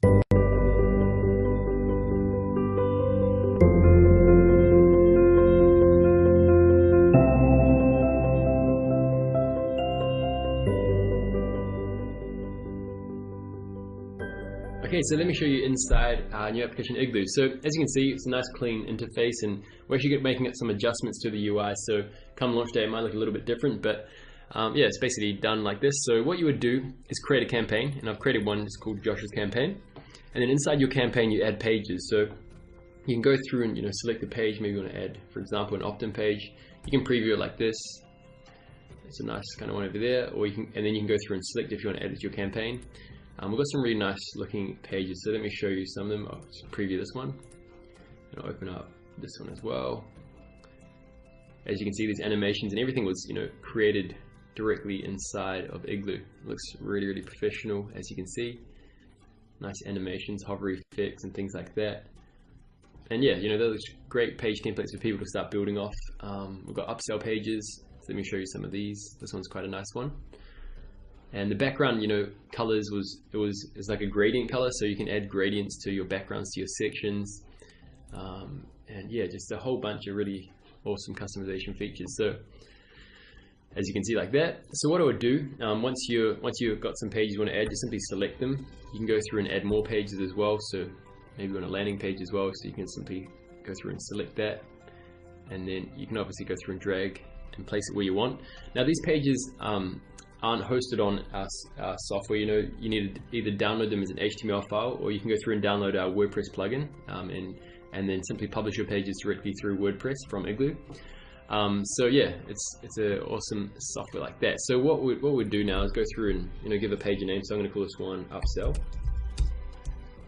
Okay, so let me show you inside our new application iGloo. So as you can see, it's a nice clean interface, and we're actually making some adjustments to the UI. So come launch day, it might look a little bit different, but yeah, it's basically done like this. So what you would do is create a campaign, and I've created one. It's called Josh's campaign, and then inside your campaign you add pages. So you can go through and select the page. Maybe you want to add, for example, an opt-in page. You can preview it like this. It's a nice kind of one over there, or and then you can go through and select if you want to add it to your campaign. We've got some really nice looking pages, so let me show you some of them. I'll just preview this one, and I'll open up this one as well. As you can see, these animations and everything was created directly inside of iGloo. It looks really, really professional, as you can see. Nice animations, hover effects and things like that. And yeah, those great page templates for people to start building off. We've got upsell pages, so let me show you some of these. This one's quite a nice one. And the background, colors is like a gradient color, so you can add gradients to your backgrounds, to your sections, and yeah, just a whole bunch of really awesome customization features. So as you can see like that. So what I would do, once you've got some pages you want to add, just simply select them. You can go through and add more pages as well. So maybe on a landing page as well. So you can simply go through and select that, and then you can obviously go through and drag and place it where you want. Now these pages aren't hosted on our software. You need to either download them as an HTML file, or you can go through and download our WordPress plugin, and then simply publish your pages directly through WordPress from iGloo. So yeah, it's an awesome software like that. So what we'd do now is go through and give a page a name. So I'm going to call this one upsell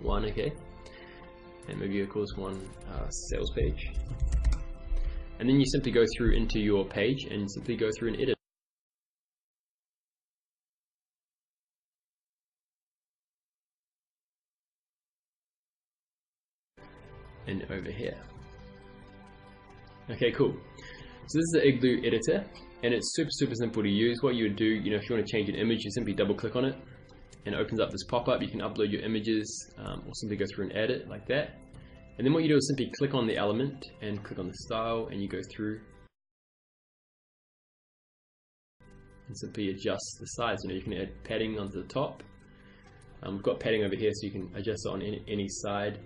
one, okay, and maybe you call this one sales page, and then you simply go through into your page and simply go through and edit. And over here. Okay, cool. So this is the iGloo editor, and it's super simple to use. What you would do, if you want to change an image, you simply double click on it, and it opens up this pop-up. You can upload your images, or simply go through and add it like that. And then what you do is simply click on the element and click on the style, and you go through and simply adjust the size. You can add padding onto the top. We've got padding over here, so you can adjust it on any side.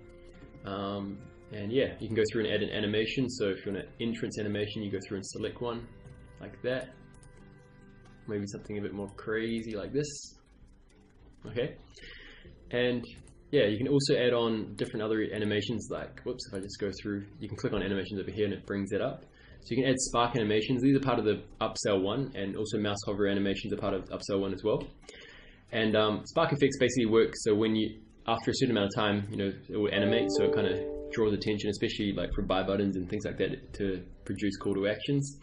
And yeah, you can go through and add an animation. So if you want an entrance animation, you go through and select one like that. Maybe something a bit more crazy like this. Okay. And yeah, you can also add on different other animations, like, whoops, if I just go through, you can click on animations over here and it brings it up. So you can add spark animations. These are part of the upsell one, and also mouse hover animations are part of upsell one as well. And spark effects basically work so when after a certain amount of time, it will animate, so it kind of draws attention, especially like for buy buttons and things like that, to produce call to actions.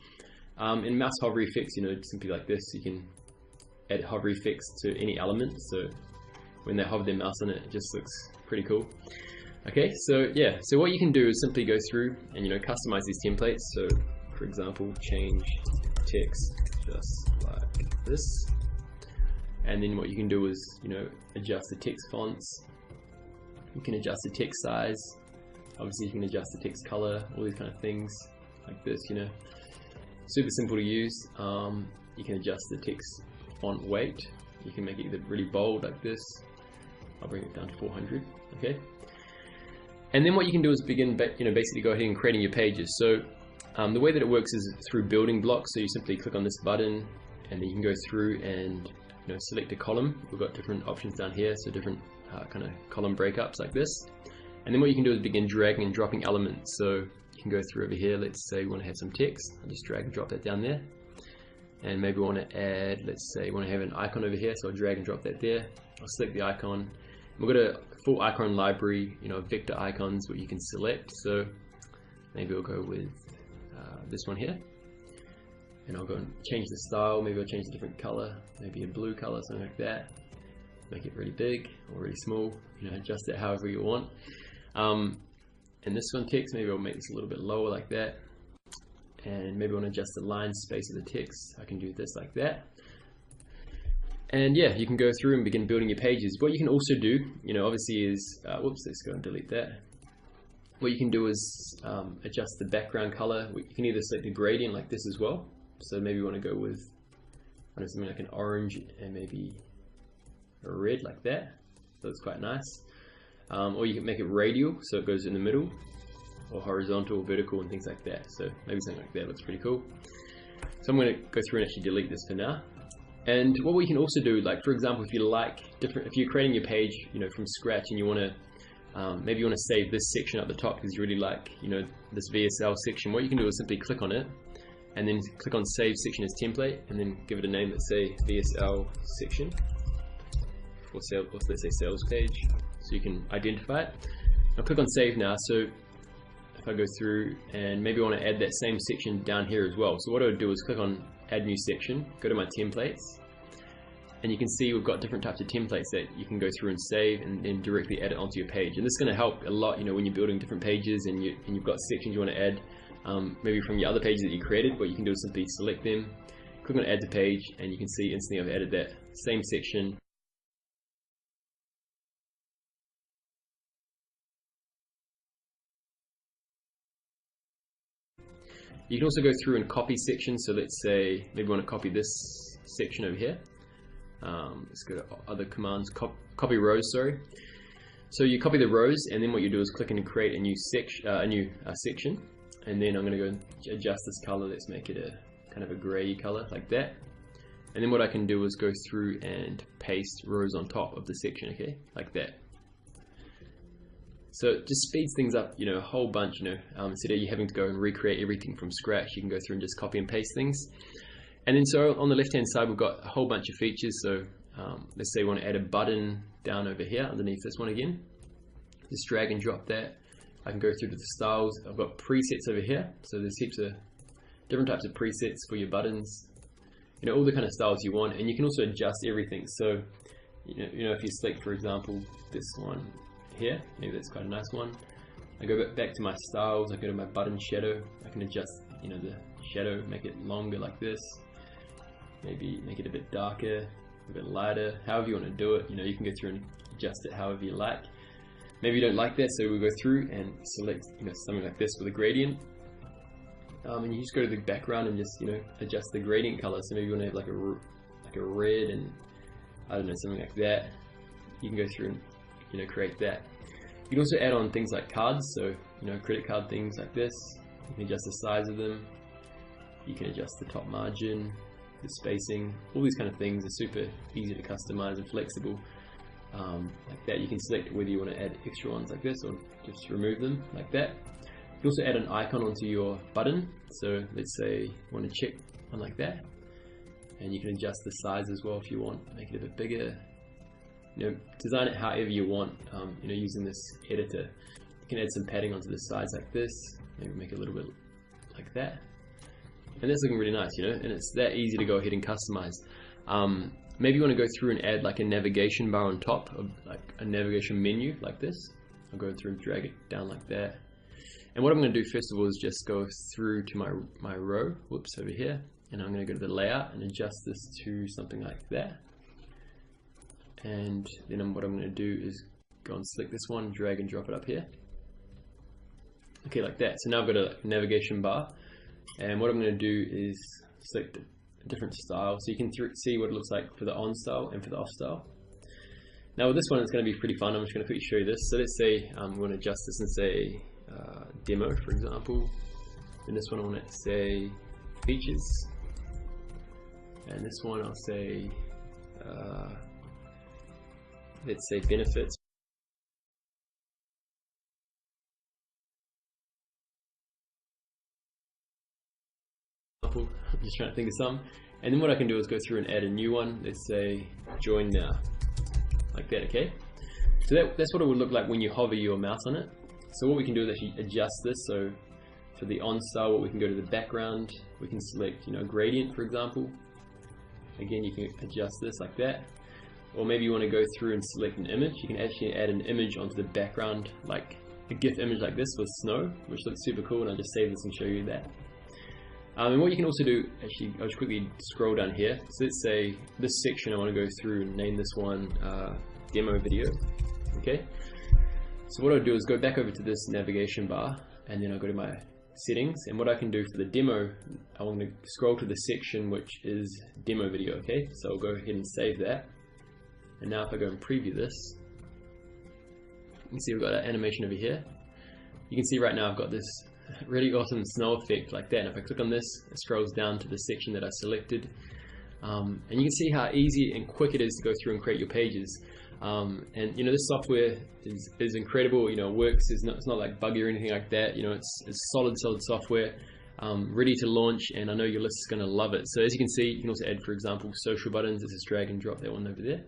In mouse hover effects, simply like this, you can add hover effects to any element, so when they hover their mouse on it, it just looks pretty cool. Okay, so yeah, so what you can do is simply go through and customize these templates. So for example, change text just like this, and then what you can do is adjust the text fonts. You can adjust the text size. Obviously, you can adjust the text color, all these kind of things like this. Super simple to use. You can adjust the text font weight. You can make it either really bold like this. I'll bring it down to 400. Okay. And then what you can do is begin, basically go ahead and creating your pages. So the way that it works is through building blocks. So you simply click on this button, and then you can go through and select a column. We've got different options down here, so different kind of column breakups like this. And then what you can do is begin dragging and dropping elements. So you can go through over here. Let's say we want to have some text. I'll just drag and drop that down there. And maybe we want to add, let's say we want to have an icon over here. So I'll drag and drop that there. I'll select the icon. We've got a full icon library, vector icons what you can select. So maybe we'll go with this one here. And I'll go and change the style. Maybe I'll change a different color, maybe a blue color, something like that. Make it really big or really small, adjust it however you want. And this one text, maybe I'll make this a little bit lower like that. And maybe I want to adjust the line space of the text. I can do this like that. And yeah, you can go through and begin building your pages. What you can also do, obviously is, whoops, let's go and delete that. What you can do is adjust the background color. You can either select a gradient like this as well. So maybe you want to go with something like an orange and maybe a red like that. So it's quite nice. Or you can make it radial, so it goes in the middle, or horizontal, vertical, and things like that. So maybe something like that looks pretty cool. So I'm going to go through and actually delete this for now. And what we can also do, like for example, if you're creating your page, from scratch, and you want to, maybe you want to save this section at the top because you really like, this VSL section. What you can do is simply click on it, and then click on Save Section as Template, and then give it a name. Let's say VSL section, or let's say Sales Page, so you can identify it. I'll click on Save now. So if I go through and maybe I want to add that same section down here as well. So what I would do is click on Add New Section, go to my templates, and you can see we've got different types of templates that you can go through and save and then directly add it onto your page. And this is going to help a lot, when you're building different pages and you've got sections you want to add, maybe from your other pages that you created. What you can do is simply select them, click on Add to Page, and you can see instantly I've added that same section. You can also go through and copy sections. So let's say maybe we want to copy this section over here. Let's go to other commands, copy rows, sorry. So you copy the rows, and then what you do is click and create a new section. And then I'm going to go and adjust this color. Let's make it a kind of a gray color like that. And then what I can do is go through and paste rows on top of the section, okay, like that. So it just speeds things up, a whole bunch, instead of you having to go and recreate everything from scratch, you can go through and just copy and paste things. And then so on the left hand side, we've got a whole bunch of features. So let's say we want to add a button down over here underneath this one again. Just drag and drop that. I can go through to the styles. I've got presets over here. So there's heaps of different types of presets for your buttons, all the kind of styles you want. And you can also adjust everything. So, if you select, for example, this one here, maybe that's quite a nice one. I go back to my styles, I go to my button shadow, I can adjust the shadow, make it longer like this, maybe make it a bit darker, a bit lighter, however you want to do it. You can go through and adjust it however you like. Maybe you don't like that, so we'll go through and select something like this with a gradient, and you just go to the background and just adjust the gradient color. So maybe you want to have like a red and I don't know, something like that. You can go through and create that. You can also add on things like cards, so credit card things like this. You can adjust the size of them. You can adjust the top margin, the spacing, all these kind of things are super easy to customize and flexible. Like that. You can select whether you want to add extra ones like this or just remove them like that. You can also add an icon onto your button. So let's say you want to check one like that, and you can adjust the size as well if you want, make it a bit bigger. Design it however you want, using this editor. You can add some padding onto the sides like this, maybe make it a little bit like that. And that's looking really nice, and it's that easy to go ahead and customize. Maybe you want to go through and add like a navigation bar on top of like a navigation menu like this. I'll go through and drag it down like that. And what I'm going to do first of all is just go through to my row, whoops, over here, and I'm going to go to the layout and adjust this to something like that. And then what I'm going to do is go and select this one, drag and drop it up here. Okay, like that. So now I've got a navigation bar, and what I'm going to do is select a different style, so you can see what it looks like for the on style and for the off style. Now with this one, it's going to be pretty fun. I'm just going to quickly show you this. So let's say we want to adjust this and say demo, for example. And this one I want to say features, and this one I'll say let's say benefits. I'm just trying to think of some. And then what I can do is go through and add a new one. Let's say join now, like that. Okay, so that's what it would look like when you hover your mouse on it. So what we can do is actually adjust this. So for the on style, we can go to the background, we can select gradient, for example. Again, you can adjust this like that. Or maybe you want to go through and select an image. You can actually add an image onto the background, like a GIF image like this with snow, which looks super cool. And I'll just save this and show you that. And what you can also do, actually, I'll just quickly scroll down here. So let's say this section I want to go through and name this one demo video. Okay. So what I'll do is go back over to this navigation bar, and then I'll go to my settings. And what I can do for the demo, I want to scroll to the section which is demo video. Okay. So I'll go ahead and save that. And now if I go and preview this, you can see we've got an animation over here. You can see right now I've got this really awesome snow effect like that, and if I click on this, it scrolls down to the section that I selected, and you can see how easy and quick it is to go through and create your pages. And you know, this software is incredible. You know, it works. It's not like buggy or anything like that. You know, it's solid software, ready to launch, and I know your list is going to love it. So as you can see, you can also add, for example, social buttons. Let's just drag and drop that one over there,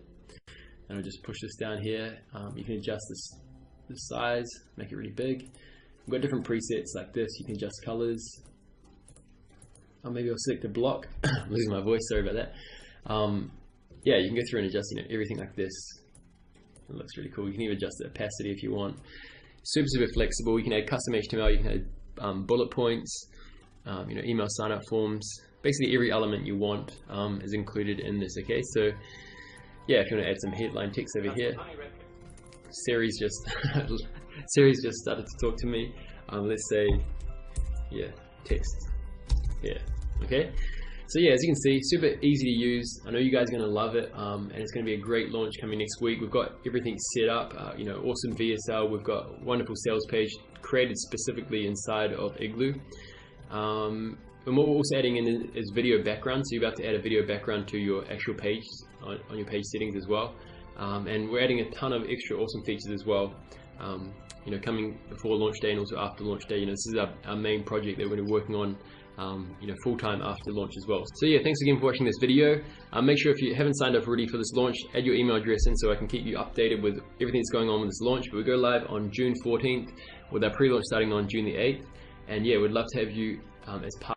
and I'll just push this down here. You can adjust the size, make it really big. We've got different presets like this. You can adjust colors. Maybe I'll select a block. I'm losing my voice, sorry about that. Yeah, you can go through and adjust, you know, everything like this. It looks really cool. You can even adjust the opacity if you want. Super flexible. You can add custom HTML. You can add bullet points. You know, email sign-up forms. Basically, every element you want is included in this. Okay, so yeah, if you want to add some headline text over here. Siri's just started to talk to me. Let's say, yeah, text. Yeah, okay. So yeah, as you can see, super easy to use. I know you guys are going to love it, and it's going to be a great launch coming next week. We've got everything set up, you know, awesome VSL. We've got a wonderful sales page created specifically inside of iGloo. And what we're also adding in is video background. So you're about to add a video background to your actual page on your page settings as well. And we're adding a ton of extra awesome features as well. You know, coming before launch day and also after launch day. You know, this is our main project that we're going to be working on, you know, full time after launch as well. So yeah, thanks again for watching this video. Make sure if you haven't signed up already for this launch, add your email address in so I can keep you updated with everything that's going on with this launch. But we go live on June 14th with our pre-launch starting on June the 8th. And yeah, we'd love to have you as part